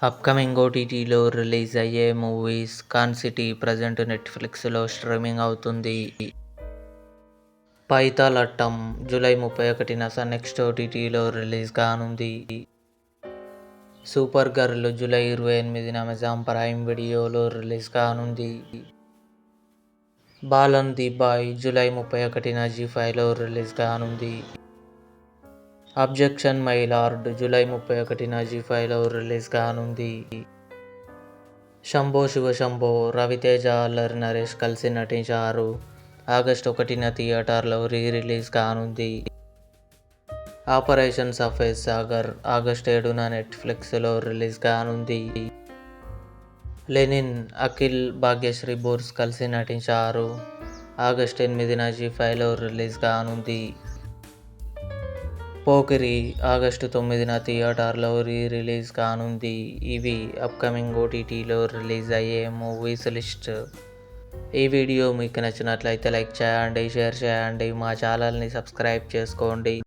Upcoming ఓటీటీలో release అయ్యే movies. Khan city present నెట్ఫ్లిక్స్లో స్ట్రీమింగ్ అవుతుంది. పైతాలట్టం జూలై 31న సన్నెక్స్ట్ ఓటీటీలో రిలీజ్ కానుంది. సూపర్ గర్ల్ జూలై 28న అమెజాన్ ప్రైమ్ వీడియోలో రిలీజ్ కానుంది. బాలన్ ది బాయ్ జూలై 31న జీ5లో రిలీజ్ కానుంది. అబ్జెక్షన్ మై లార్డ్ జూలై 31న జీ5లో రిలీజ్ కానుంది. శంభో శివ శంభో రవితేజ, అల్లరి నరేష్ కలిసి నటించారు. ఆగస్టు 1న థియేటర్లో రిలీజ్ కానుంది. ఆపరేషన్ సఫేద్ సాగర్ ఆగస్టు 7న నెట్ఫ్లిక్స్లో రిలీజ్ కానుంది. లెనిన్, అఖిల్, భాగ్యశ్రీ బోర్స్ కలిసి నటించారు. ఆగస్టు 8న జీ5లో రిలీజ్ కానుంది. పోకిరి ఆగస్టు 9న థియేటర్లో రిలీజ్ కానుంది. ఇవి అప్కమింగ్ ఓటీటీలో రిలీజ్ అయ్యే మూవీస్ లిస్ట్. ఈ వీడియో మీకు నచ్చినట్లయితే లైక్ చేయండి, షేర్ చేయండి, మా ఛానల్ని సబ్స్క్రైబ్ చేసుకోండి.